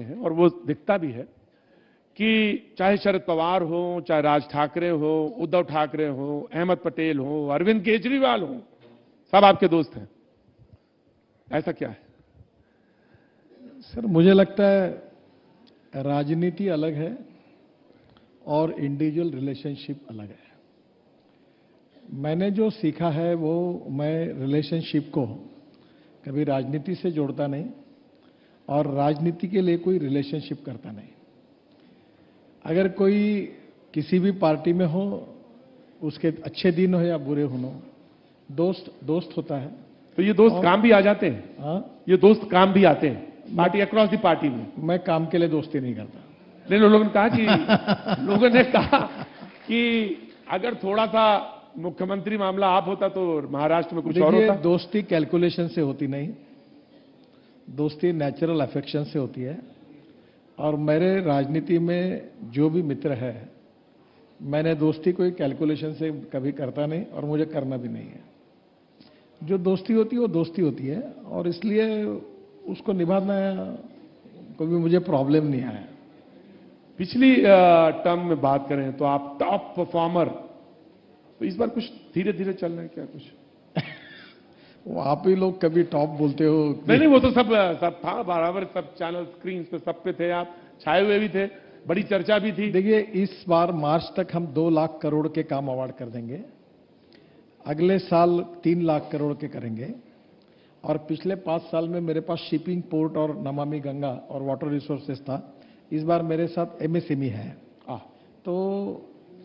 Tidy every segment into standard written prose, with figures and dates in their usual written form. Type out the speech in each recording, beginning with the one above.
हैं और वो दिखता भी है कि चाहे शरद पवार हो, चाहे राज ठाकरे हो, उद्धव ठाकरे हो, अहमद पटेल हो, अरविंद केजरीवाल हो, सब आपके दोस्त हैं। ऐसा क्या है? सर, मुझे लगता है राजनीति अलग है और इंडिविजुअल रिलेशनशिप अलग है। मैंने जो सीखा है वो मैं रिलेशनशिप को कभी राजनीति से जोड़ता नहीं और राजनीति के लिए कोई रिलेशनशिप करता नहीं। अगर कोई किसी भी पार्टी में हो, उसके अच्छे दिन हो या बुरे हो, दोस्त दोस्त होता है। तो ये दोस्त काम भी आ जाते हैं? हाँ, ये दोस्त काम भी आते हैं पार्टी, अक्रॉस द पार्टी में? मैं काम के लिए दोस्ती नहीं करता। नहीं, लोगों ने कहा कि लोगों ने कहा कि अगर थोड़ा सा मुख्यमंत्री मामला आप होता तो महाराष्ट्र में कुछ और होता। दोस्ती कैलकुलेशन से होती नहीं, दोस्ती नेचुरल अफेक्शन से होती है। और मेरे राजनीति में जो भी मित्र है, मैंने दोस्ती कोई कैलकुलेशन से कभी करता नहीं और मुझे करना भी नहीं है। जो दोस्ती होती है वो दोस्ती होती है और इसलिए उसको निभाना कभी मुझे प्रॉब्लम नहीं आया। पिछली टर्म में बात करें तो आप टॉप परफॉर्मर, तो इस बार कुछ धीरे धीरे चल रहा है क्या कुछ? वो आप ही लोग कभी टॉप बोलते हो। नहीं, वो तो सब था बराबर, सब चैनल स्क्रीन पे सब पे थे, आप छाए हुए भी थे, बड़ी चर्चा भी थी। देखिए, इस बार मार्च तक हम 2 लाख करोड़ के काम अवार्ड कर देंगे, अगले साल 3 लाख करोड़ के करेंगे और पिछले 5 साल में मेरे पास शिपिंग, पोर्ट और नमामि गंगा और वाटर रिसोर्सेज था। इस बार मेरे साथ एमएसएमई है। तो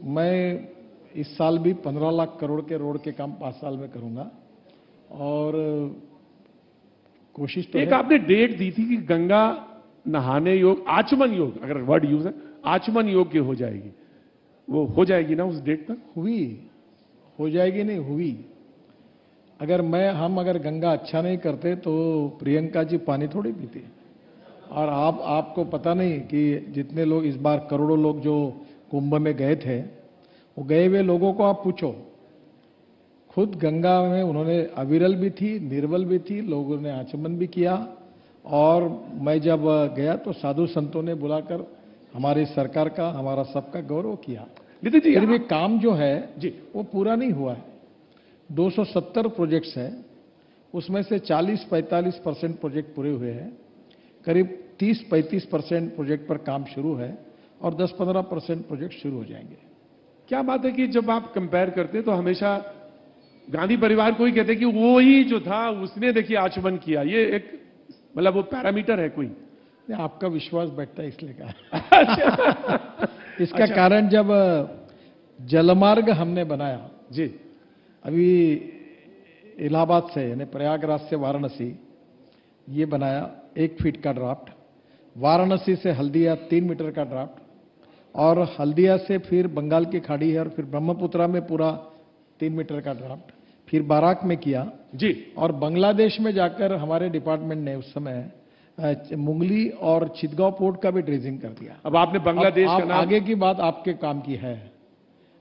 मैं इस साल भी 15 लाख करोड़ के रोड के काम 5 साल में करूंगा और कोशिश तो एक आपने डेट दी थी कि गंगा नहाने योग, आचमन योग, अगर वर्ड यूज है, आचमन योग्य हो जाएगी। वो हो जाएगी ना उस डेट तक? हुई, हो जाएगी नहीं हुई। अगर हम अगर गंगा अच्छा नहीं करते तो प्रियंका जी पानी थोड़ी पीती। और आपको पता नहीं कि जितने लोग इस बार करोड़ों लोग जो कुंभ में गए थे, वो गए हुए लोगों को आप पूछो, खुद गंगा में उन्होंने अविरल भी थी, निर्बल भी थी, लोगों ने आचमन भी किया। और मैं जब गया तो साधु संतों ने बुलाकर हमारी सरकार का, हमारा सबका गौरव किया। नितिन जी, फिर भी काम जो है जी वो पूरा नहीं हुआ है। 270 प्रोजेक्ट्स हैं, उसमें से 40-45% प्रोजेक्ट पूरे हुए हैं, करीब 30-35% प्रोजेक्ट पर काम शुरू है और 10-15% प्रोजेक्ट शुरू हो जाएंगे। क्या बात है कि जब आप कंपेयर करते हैं तो हमेशा गांधी परिवार को ही कहते हैं कि वो ही जो था उसने देखिए आचमन किया, ये एक मतलब वो पैरामीटर है कोई? आपका विश्वास बैठता है इसलिए कहा। इसका कारण जब जलमार्ग हमने बनाया जी, अभी इलाहाबाद से यानी प्रयागराज से वाराणसी, ये बनाया 1 फीट का ड्राफ्ट, वाराणसी से हल्दिया 3 मीटर का ड्राफ्ट, और हल्दिया से फिर बंगाल की खाड़ी है और फिर ब्रह्मपुत्रा में पूरा 3 मीटर का ड्राफ्ट, फिर बाराक में किया जी। और बांग्लादेश में जाकर हमारे डिपार्टमेंट ने उस समय मुंगली और चितगांव पोर्ट का भी ड्रेजिंग कर दिया। अब आपने बांग्लादेश का नाम, आगे की बात आपके काम की है।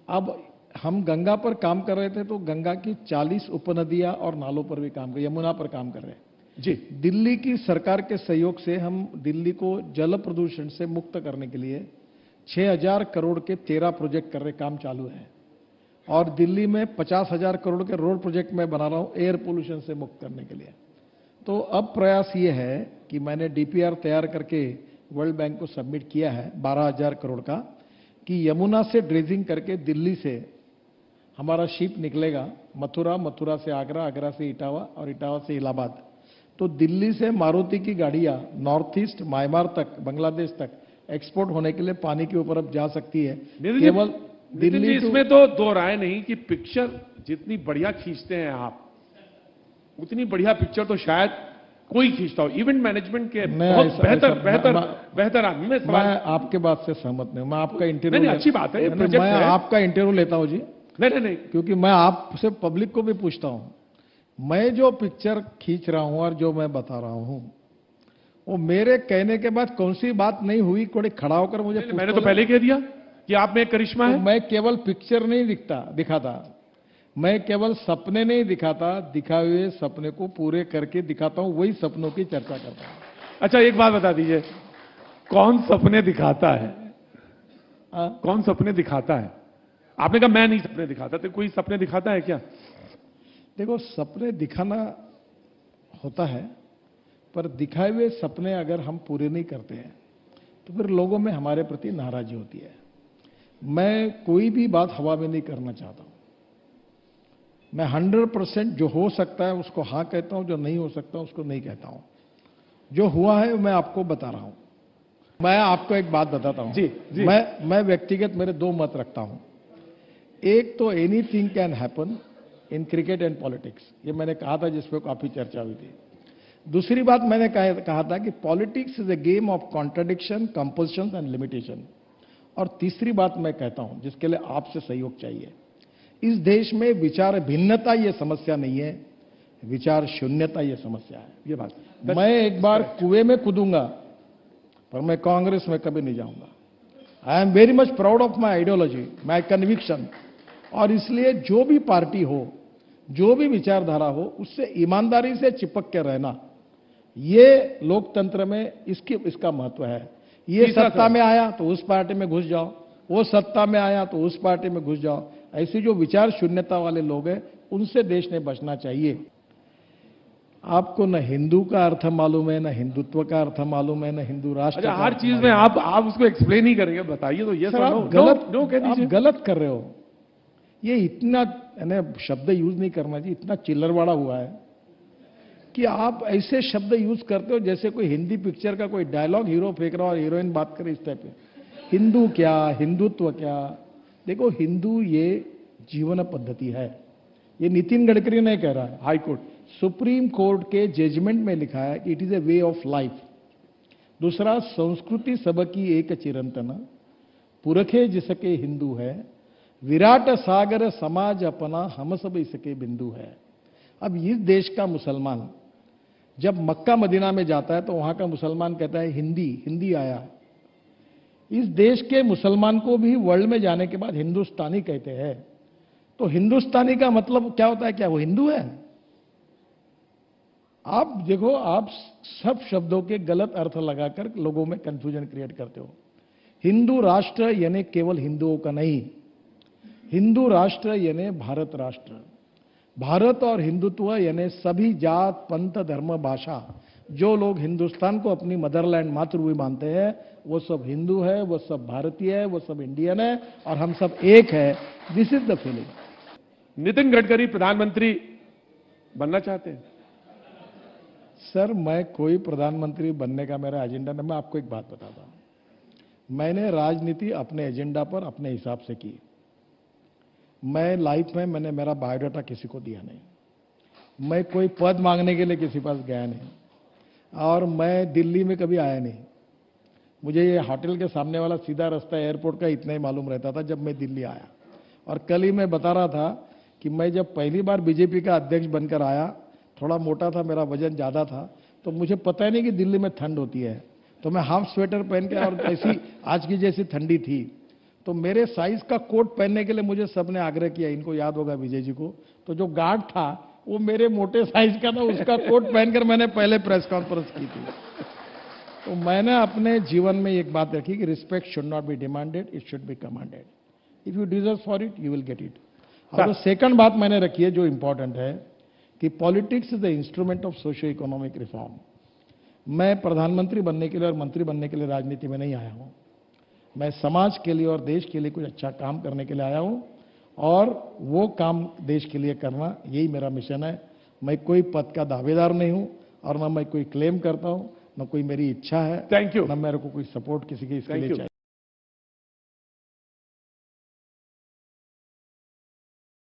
अब हम गंगा पर काम कर रहे थे तो गंगा की 40 उपनदियां और नालों पर भी काम कर, यमुना पर काम कर रहे हैं जी। दिल्ली की सरकार के सहयोग से हम दिल्ली को जल प्रदूषण से मुक्त करने के लिए 6000 करोड़ के 13 प्रोजेक्ट कर रहे, काम चालू है। और दिल्ली में 50,000 करोड़ के रोड प्रोजेक्ट मैं बना रहा हूं एयर पोल्यूशन से मुक्त करने के लिए। तो अब प्रयास ये है कि मैंने डीपीआर तैयार करके वर्ल्ड बैंक को सबमिट किया है 12,000 करोड़ का, कि यमुना से ड्रेजिंग करके दिल्ली से हमारा शिप निकलेगा मथुरा, मथुरा से आगरा, आगरा से इटावा और इटावा से इलाहाबाद। तो दिल्ली से मारुति की गाड़ियां नॉर्थ ईस्ट, म्यांमार तक, बांग्लादेश तक एक्सपोर्ट होने के लिए पानी के ऊपर अब जा सकती है। केवल दिल्ली, इसमें तो दो राय नहीं कि पिक्चर जितनी बढ़िया खींचते हैं आप, उतनी बढ़िया पिक्चर तो शायद कोई खींचता हो। इवेंट मैनेजमेंट के बहुत बेहतर आदमी। मैं आपके बात से सहमत नहीं हूं। मैं आपका इंटरव्यू, नहीं, अच्छी बात है, मैं आपका इंटरव्यू लेता हूं जी। नहीं, क्योंकि मैं आपसे पब्लिक को भी पूछता हूं, मैं जो पिक्चर खींच रहा हूं और जो मैं बता रहा हूं, वो मेरे कहने के बाद कौन सी बात नहीं हुई, कोई खड़ा होकर मुझे मैंने तो पहले कह दिया कि आप में करिश्मा है। मैं केवल पिक्चर नहीं दिखाता, मैं केवल सपने नहीं दिखाता, दिखाए हुए सपने को पूरे करके दिखाता हूं, वही सपनों की चर्चा करता हूं। अच्छा, एक बात बता दीजिए, कौन सपने दिखाता है? कौन सपने दिखाता है? आपने कहा मैं नहीं सपने दिखाता, तो कोई सपने दिखाता है क्या? देखो, सपने दिखाना होता है, पर दिखाए हुए सपने अगर हम पूरे नहीं करते हैं तो फिर लोगों में हमारे प्रति नाराजगी होती है। मैं कोई भी बात हवा में नहीं करना चाहता हूं। मैं 100% जो हो सकता है उसको हाँ कहता हूं, जो नहीं हो सकता उसको नहीं कहता हूं। जो हुआ है मैं आपको बता रहा हूं। मैं आपको एक बात बताता हूं। जी, जी। मैं व्यक्तिगत मेरे दो मत रखता हूं। एक तो anything can happen in cricket and politics, ये मैंने कहा था, जिस पे काफी चर्चा हुई थी। दूसरी बात मैंने कहा था कि politics is a game of contradiction, compulsion and limitation. और तीसरी बात मैं कहता हूं, जिसके लिए आपसे सहयोग चाहिए। इस देश में विचार भिन्नता ये समस्या नहीं है, विचार शून्यता ये समस्या है। ये बात मैं एक बार कुएं में कूदूंगा, पर मैं कांग्रेस में कभी नहीं जाऊंगा। I am very much proud of my ideology, my conviction. और इसलिए जो भी पार्टी हो, जो भी विचारधारा हो, उससे ईमानदारी से चिपक के रहना, ये लोकतंत्र में इसका महत्व है। ये सत्ता में आया तो उस पार्टी में घुस जाओ, वो सत्ता में आया तो उस पार्टी में घुस जाओ। ऐसी जो विचार शून्यता वाले लोग हैं, उनसे देश ने बचना चाहिए। आपको न हिंदू का अर्थ मालूम है, न हिंदुत्व का अर्थ मालूम है, न हिंदू राष्ट्र अच्छा, का हर चीज में आप उसको एक्सप्लेन ही करेंगे? बताइए तो। ये सर, आप गलत कर रहे हो। ये इतना शब्द यूज नहीं करना चाहिए, इतना चिल्लरवाड़ा हुआ है कि आप ऐसे शब्द यूज करते हो जैसे कोई हिंदी पिक्चर का कोई डायलॉग हीरो फेंक रहा हो और हीरोइन बात करे इस टाइप पे। हिंदू क्या, हिंदुत्व क्या? देखो, हिंदू ये जीवन पद्धति है। ये नितिन गडकरी नहीं कह रहा है, हाई कोर्ट, सुप्रीम कोर्ट के जजमेंट में लिखा है कि it is a way of life. दूसरा, संस्कृति सबकी एक चिरंतन, पुरखे जिसके हिंदू है, विराट सागर समाज अपना, हम सब इसके बिंदु है। अब इस देश का मुसलमान जब मक्का मदीना में जाता है तो वहां का मुसलमान कहता है हिंदी आया। इस देश के मुसलमान को भी वर्ल्ड में जाने के बाद हिंदुस्तानी कहते हैं। तो हिंदुस्तानी का मतलब क्या होता है? क्या वो हिंदू है? आप देखो, आप सब शब्दों के गलत अर्थ लगाकर लोगों में कंफ्यूजन क्रिएट करते हो। हिंदू राष्ट्र यानी केवल हिंदुओं का नहीं, हिंदू राष्ट्र यानी भारत राष्ट्र। भारत और हिंदुत्व यानी सभी जात, पंथ, धर्म, भाषा, जो लोग हिंदुस्तान को अपनी मदरलैंड, मातृभूमि मानते हैं, वो सब हिंदू है, वो सब भारतीय है, वो सब इंडियन है, और हम सब एक है। This is the feeling. Nitin Gadkari प्रधानमंत्री बनना चाहते हैं? सर, मैं कोई प्रधानमंत्री बनने का मेरा एजेंडा नहीं। मैं आपको एक बात बताता हूं। मैंने राजनीति अपने एजेंडा पर अपने हिसाब से की। मैं लाइफ में मैंने मेरा बायोडाटा किसी को दिया नहीं। मैं कोई पद मांगने के लिए किसी पास गया नहीं, और मैं दिल्ली में कभी आया नहीं। मुझे ये होटल के सामने वाला सीधा रास्ता एयरपोर्ट का इतना ही मालूम रहता था जब मैं दिल्ली आया। और कल ही मैं बता रहा था कि मैं जब पहली बार बीजेपी का अध्यक्ष बनकर आया, थोड़ा मोटा था, मेरा वजन ज्यादा था, तो मुझे पता ही नहीं कि दिल्ली में ठंड होती है। तो मैं हाफ स्वेटर पहन के, और ऐसी आज की जैसी ठंडी थी, तो मेरे साइज का कोट पहनने के लिए मुझे सबने आग्रह किया। इनको याद होगा विजय जी को, तो जो गार्ड था वो मेरे मोटे साइज का था, उसका कोट पहनकर मैंने पहले प्रेस कॉन्फ्रेंस की थी। तो मैंने अपने जीवन में एक बात रखी कि respect should not be demanded, it should be commanded. If you deserve for it, you will get it. और सेकंड बात मैंने रखी है जो इंपॉर्टेंट है कि politics is the instrument of socio economic reform. मैं प्रधानमंत्री बनने के लिए और मंत्री बनने के लिए राजनीति में नहीं आया हूं। मैं समाज के लिए और देश के लिए कुछ अच्छा काम करने के लिए आया हूं, और वो काम देश के लिए करना, यही मेरा मिशन है। मैं कोई पद का दावेदार नहीं हूं, और न मैं कोई क्लेम करता हूं, न कोई मेरी इच्छा है। Thank you. न मेरे को कोई सपोर्ट किसी के इसके लिए चाहिए।